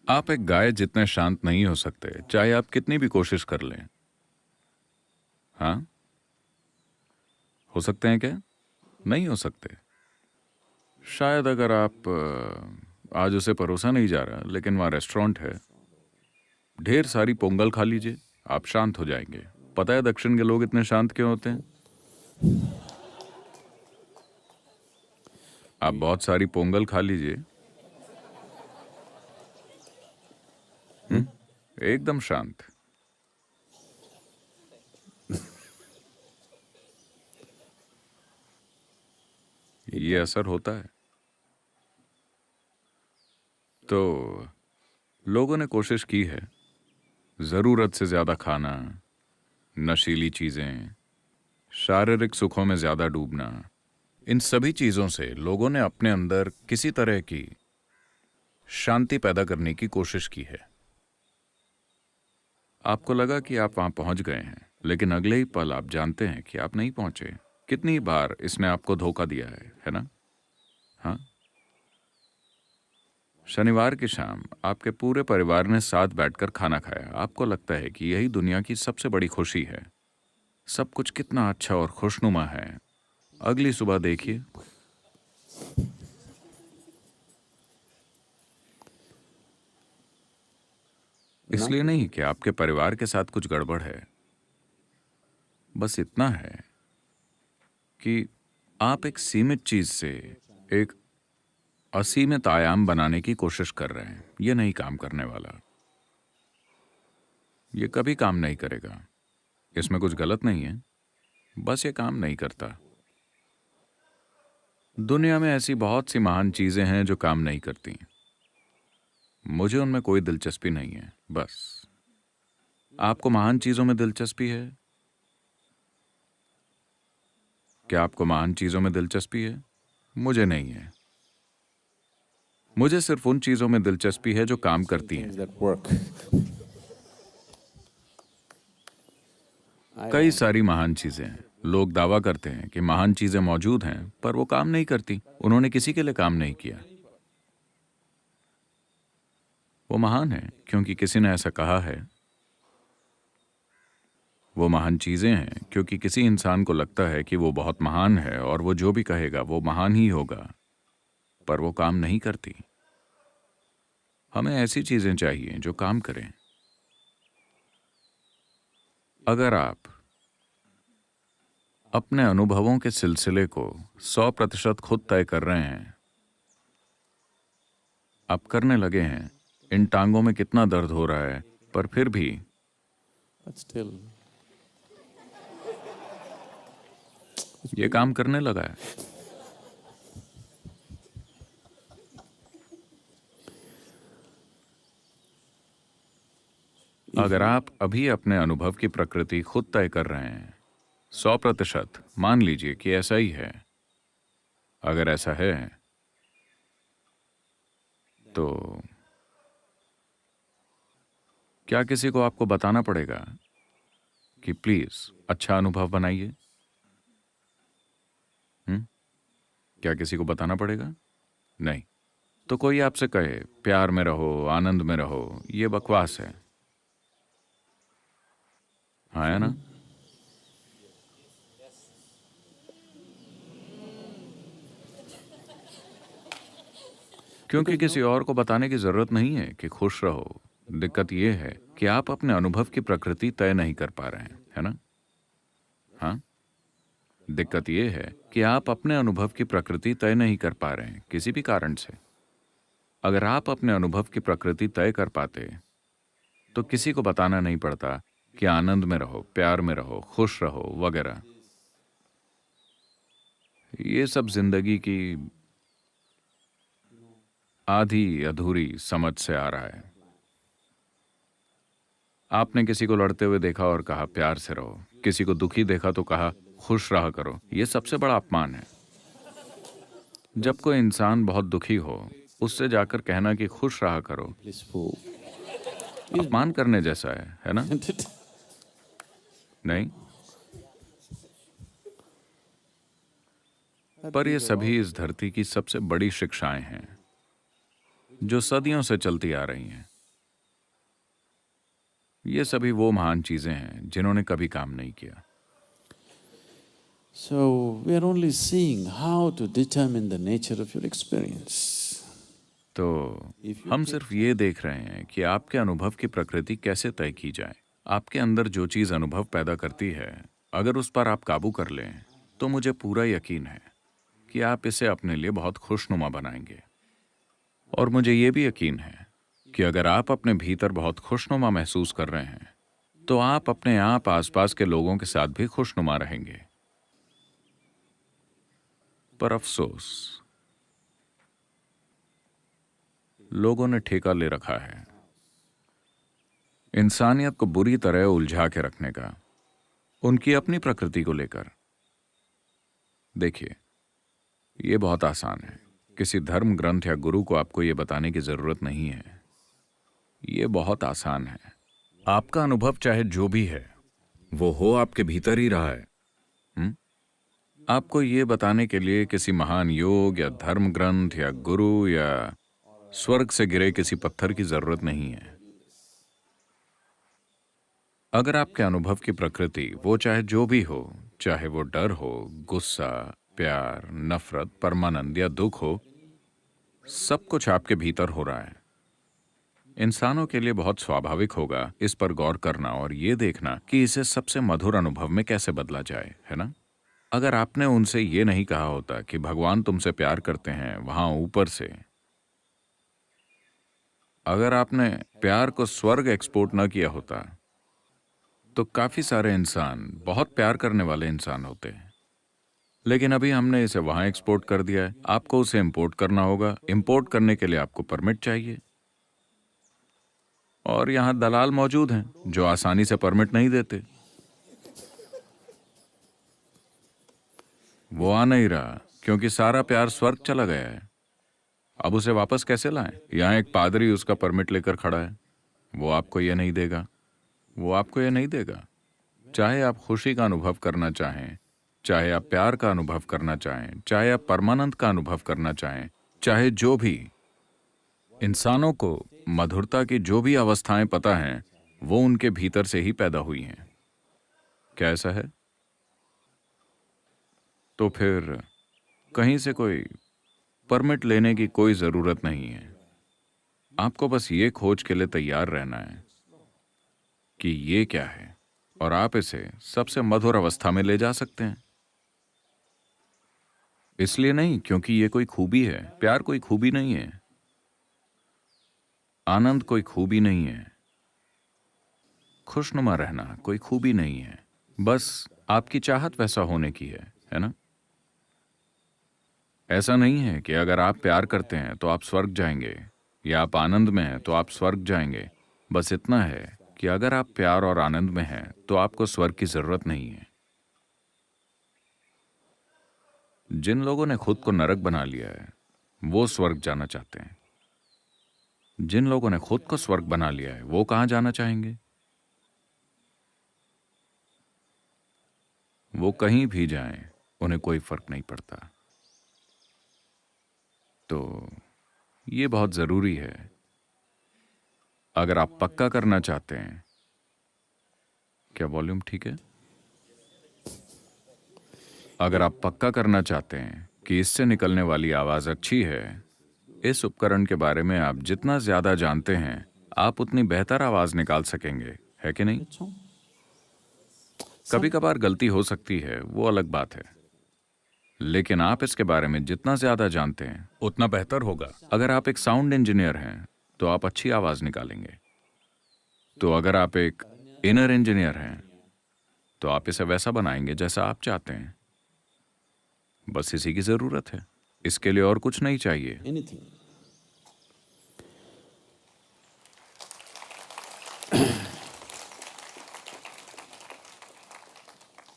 आप एक गाय जितने शांत नहीं हो सकते, चाहे आप कितनी भी कोशिश कर लें। हाँ, हो सकते हैं क्या? नहीं हो सकते। शायद अगर आप आज उसे परोसा नहीं जा रहा, लेकिन वहाँ रेस्टोरेंट है, ढेर सारी पोंगल खा लीजिए, आप शांत हो जाएंगे। पता है दक्षिण के लोग इतने शांत क्यों होते हैं? आप बहुत सारी पोंगल खा लीजिए, एकदम शांत। ये असर होता है। तो लोगों ने कोशिश की है, जरूरत से ज्यादा खाना, नशीली चीजें, शारीरिक सुखों में ज्यादा डूबना, इन सभी चीजों से लोगों ने अपने अंदर किसी तरह की शांति पैदा करने की कोशिश की है। आपको लगा कि आप वहां पहुंच गए हैं, लेकिन अगले ही पल आप जानते हैं कि आप नहीं पहुंचे। कितनी बार इसने आपको धोखा दिया है ना? हाँ। शनिवार की शाम आपके पूरे परिवार ने साथ बैठकर खाना खाया। आपको लगता है कि यही दुनिया की सबसे बड़ी खुशी है। सब कुछ कितना अच्छा और खुशनुमा है। अगली सुबह देखिए, इसलिए नहीं कि आपके परिवार के साथ कुछ गड़बड़ है, बस इतना है कि आप एक सीमित चीज से एक असीमित आयाम बनाने की कोशिश कर रहे हैं। ये नहीं काम करने वाला। ये कभी काम नहीं करेगा। इसमें कुछ गलत नहीं है, बस ये काम नहीं करता। दुनिया में ऐसी बहुत सी महान चीजें हैं जो काम नहीं करती। मुझे उनमें कोई दिलचस्पी नहीं है। बस आपको महान चीजों में दिलचस्पी है? क्या आपको महान चीजों में दिलचस्पी है? मुझे नहीं है। मुझे सिर्फ उन चीजों में दिलचस्पी है जो काम करती हैं। कई सारी महान चीजें हैं। लोग दावा करते हैं कि महान चीजें मौजूद हैं, पर वो काम नहीं करती। उन्होंने किसी के लिए काम नहीं किया। वो महान है क्योंकि किसी ने ऐसा कहा है। वो महान चीजें हैं क्योंकि किसी इंसान को लगता है कि वो बहुत महान है और वो जो भी कहेगा वो महान ही होगा, पर वो काम नहीं करती। हमें ऐसी चीजें चाहिए जो काम करें। अगर आप अपने अनुभवों के सिलसिले को 100% खुद तय कर रहे हैं, आप करने लगे हैं, इन टांगों में कितना दर्द हो रहा है, पर फिर भी ये काम करने लगा है। अगर आप अभी अपने अनुभव की प्रकृति खुद तय कर रहे हैं, 100% मान लीजिए कि ऐसा ही है। अगर ऐसा है तो क्या किसी को आपको बताना पड़ेगा कि प्लीज अच्छा अनुभव बनाइए? क्या किसी को बताना पड़ेगा? नहीं। तो कोई आपसे कहे प्यार में रहो, आनंद में रहो, ये बकवास है। हाँ, है ना? क्योंकि किसी और को बताने की जरूरत नहीं है कि खुश रहो। दिक्कत यह है कि आप अपने अनुभव की प्रकृति तय नहीं कर पा रहे हैं, है ना? हाँ। दिक्कत यह है कि आप अपने अनुभव की प्रकृति तय नहीं कर पा रहे हैं किसी भी कारण से। अगर आप अपने अनुभव की प्रकृति तय कर पाते तो किसी को बताना नहीं पड़ता कि आनंद में रहो, प्यार में रहो, खुश रहो वगैरह। ये सब जिंदगी की आधी अधूरी समझ से आ रहा है। आपने किसी को लड़ते हुए देखा और कहा प्यार से रहो, किसी को दुखी देखा तो कहा खुश रहा करो। यह सबसे बड़ा अपमान है। जब कोई इंसान बहुत दुखी हो, उससे जाकर कहना कि खुश रहा करो, अपमान करने जैसा है ना? नहीं। पर ये सभी इस धरती की सबसे बड़ी शिक्षाएं हैं जो सदियों से चलती आ रही हैं। ये सभी वो महान चीजें हैं जिन्होंने कभी काम नहीं किया। So we are only seeing how to determine the nature of your experience. तो हम सिर्फ ये देख रहे हैं कि आपके अनुभव की प्रकृति कैसे तय की जाए। आपके अंदर जो चीज अनुभव पैदा करती है, अगर उस पर आप काबू कर लें तो मुझे पूरा यकीन है कि आप इसे अपने लिए बहुत खुशनुमा बनाएंगे। और मुझे ये भी यकीन है कि अगर आप अपने भीतर बहुत खुशनुमा महसूस कर रहे हैं तो आप अपने आप आसपास के लोगों के साथ भी खुशनुमा रहेंगे। पर अफसोस, लोगों ने ठेका ले रखा है इंसानियत को बुरी तरह उलझा के रखने का, उनकी अपनी प्रकृति को लेकर। देखिए, ये बहुत आसान है। किसी धर्म ग्रंथ या गुरु को आपको ये बताने की जरूरत नहीं है। ये बहुत आसान है। आपका अनुभव चाहे जो भी है, वो हो आपके भीतर ही रहा है। आपको ये बताने के लिए किसी महान योग या धर्म ग्रंथ या गुरु या स्वर्ग से गिरे किसी पत्थर की जरूरत नहीं है। अगर आपके अनुभव की प्रकृति वो चाहे जो भी हो, चाहे वो डर हो, गुस्सा, प्यार, नफरत, परमानंद या दुख हो, सब कुछ आपके भीतर हो रहा है। इंसानों के लिए बहुत स्वाभाविक होगा इस पर गौर करना और ये देखना कि इसे सबसे मधुर अनुभव में कैसे बदला जाए, है ना? अगर आपने उनसे ये नहीं कहा होता कि भगवान तुमसे प्यार करते हैं वहां ऊपर से, अगर आपने प्यार को स्वर्ग एक्सपोर्ट ना किया होता, तो काफी सारे इंसान बहुत प्यार करने वाले इंसान होते हैं। लेकिन अभी हमने इसे वहां एक्सपोर्ट कर दिया है। आपको उसे इंपोर्ट करना होगा। इंपोर्ट करने के लिए आपको परमिट चाहिए, और यहां दलाल मौजूद हैं जो आसानी से परमिट नहीं देते। वो आ नहीं रहा क्योंकि सारा प्यार स्वर्ग चला गया है। अब उसे वापस कैसे लाएं? यहां एक पादरी उसका परमिट लेकर खड़ा है। वो आपको ये नहीं देगा। वो आपको ये नहीं देगा। चाहे आप खुशी का अनुभव करना चाहें, चाहे आप प्यार का अनुभव करना चाहें, चाहे आप परमानंद का अनुभव करना चाहें, चाहे जो भी, इंसानों को मधुरता की जो भी अवस्थाएं पता हैं, वो उनके भीतर से ही पैदा हुई हैं। क्या ऐसा है? तो फिर कहीं से कोई परमिट लेने की कोई जरूरत नहीं है। आपको बस ये खोज के लिए तैयार रहना है कि ये क्या है, और आप इसे सबसे मधुर अवस्था में ले जा सकते हैं। इसलिए नहीं क्योंकि ये कोई खूबी है। प्यार कोई खूबी नहीं है। आनंद कोई खूबी नहीं है। खुशनुमा रहना कोई खूबी नहीं है। बस आपकी चाहत वैसा होने की है ना? ऐसा नहीं है कि अगर आप प्यार करते हैं तो आप स्वर्ग जाएंगे, या आप आनंद में हैं तो आप स्वर्ग जाएंगे। बस इतना है कि अगर आप प्यार और आनंद में हैं तो आपको स्वर्ग की जरूरत नहीं है। जिन लोगों ने खुद को नरक बना लिया है वो स्वर्ग जाना चाहते हैं। जिन लोगों ने खुद को स्वर्ग बना लिया है वो कहां जाना चाहेंगे? वो कहीं भी जाएं, उन्हें कोई फर्क नहीं पड़ता। तो ये बहुत जरूरी है। अगर आप पक्का करना चाहते हैं, क्या वॉल्यूम ठीक है? अगर आप पक्का करना चाहते हैं कि इससे निकलने वाली आवाज अच्छी है, इस उपकरण के बारे में आप जितना ज्यादा जानते हैं, आप उतनी बेहतर आवाज निकाल सकेंगे, है कि नहीं? कभी कभार गलती हो सकती है, वो अलग बात है, लेकिन आप इसके बारे में जितना ज्यादा जानते हैं उतना बेहतर होगा। अगर आप एक साउंड इंजीनियर हैं तो आप अच्छी आवाज निकालेंगे। तो अगर आप एक इनर इंजीनियर हैं तो आप इसे वैसा बनाएंगे जैसा आप चाहते हैं। बस इसी की जरूरत है। इसके लिए और कुछ नहीं चाहिए। Anything.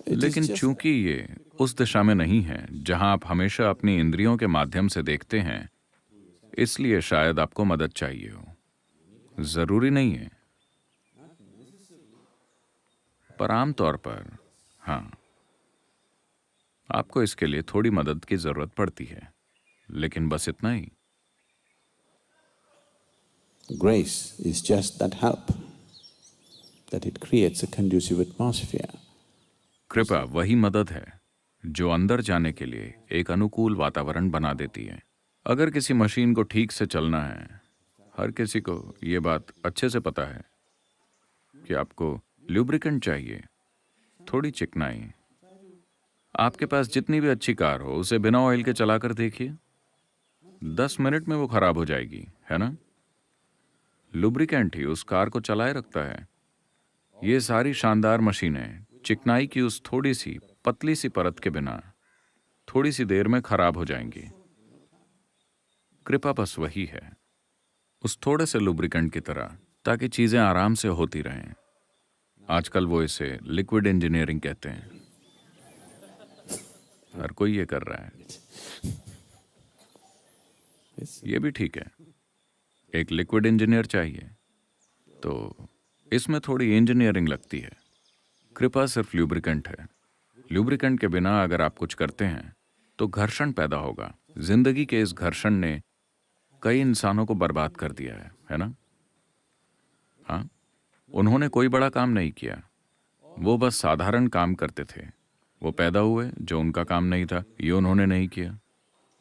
लेकिन चूंकि ये उस दिशा में नहीं है जहां आप हमेशा अपनी इंद्रियों के माध्यम से देखते हैं, इसलिए शायद आपको मदद चाहिए हो। जरूरी नहीं है, पर आमतौर पर हाँ, आपको इसके लिए थोड़ी मदद की जरूरत पड़ती है, लेकिन बस इतना ही। Grace is just that help. that it creates a conducive atmosphere. कृपा वही मदद है जो अंदर जाने के लिए एक अनुकूल वातावरण बना देती है। अगर किसी मशीन को ठीक से चलना है, हर किसी को ये बात अच्छे से पता है कि आपको लुब्रिकेंट चाहिए, थोड़ी चिकनाई। आपके पास जितनी भी अच्छी कार हो, उसे बिना ऑयल के चलाकर देखिए, 10 मिनट में वो खराब हो जाएगी, है ना? लुब्रिकेंट ही उस कार को चलाए रखता है। ये सारी शानदार मशीनें चिकनाई की उस थोड़ी सी पतली सी परत के बिना थोड़ी सी देर में खराब हो जाएंगी। कृपा बस वही है, उस थोड़े से लुब्रिकेंट की तरह, ताकि चीजें आराम से होती रहें। आजकल वो इसे लिक्विड इंजीनियरिंग कहते हैं। हर कोई ये कर रहा है। ये भी ठीक है, एक लिक्विड इंजीनियर चाहिए, तो इसमें थोड़ी इंजीनियरिंग लगती है। कृपा सिर्फ लुब्रिकेंट है। लुब्रिकेंट के बिना अगर आप कुछ करते हैं तो घर्षण पैदा होगा। जिंदगी के इस घर्षण ने कई इंसानों को बर्बाद कर दिया है ना? हाँ, उन्होंने कोई बड़ा काम नहीं किया, वो बस साधारण काम करते थे। वो पैदा हुए, जो उनका काम नहीं था, ये उन्होंने नहीं किया,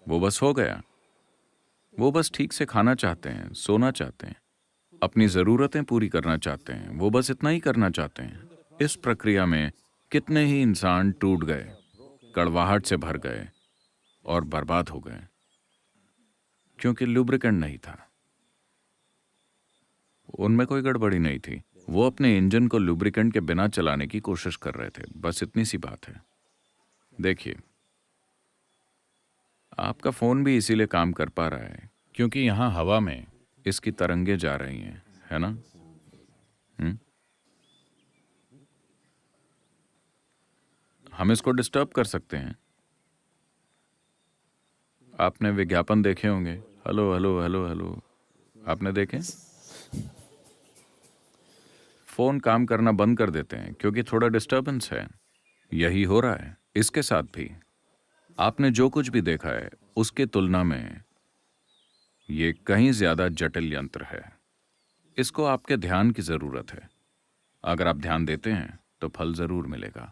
वो बस हो गया। वो बस ठीक से खाना चाहते हैं, सोना चाहते हैं, अपनी ज़रूरतें पूरी करना चाहते हैं, वो बस इतना ही करना चाहते हैं। इस प्रक्रिया में कितने ही इंसान टूट गए, कड़वाहट से भर गए और बर्बाद हो गए, क्योंकि लुब्रिकेंट नहीं था। उनमें कोई गड़बड़ी नहीं थी, वो अपने इंजन को लुब्रिकेंट के बिना चलाने की कोशिश कर रहे थे, बस इतनी सी बात है। देखिए, आपका फोन भी इसीलिए काम कर पा रहा है क्योंकि यहां हवा में इसकी तरंगे जा रही हैं, है ना? हम इसको डिस्टर्ब कर सकते हैं। आपने विज्ञापन देखे होंगे, हेलो हेलो हेलो हेलो, आपने देखे? फोन काम करना बंद कर देते हैं क्योंकि थोड़ा डिस्टर्बेंस है। यही हो रहा है इसके साथ भी। आपने जो कुछ भी देखा है उसके तुलना में ये कहीं ज्यादा जटिल यंत्र है। इसको आपके ध्यान की जरूरत है। अगर आप ध्यान देते हैं तो फल जरूर मिलेगा।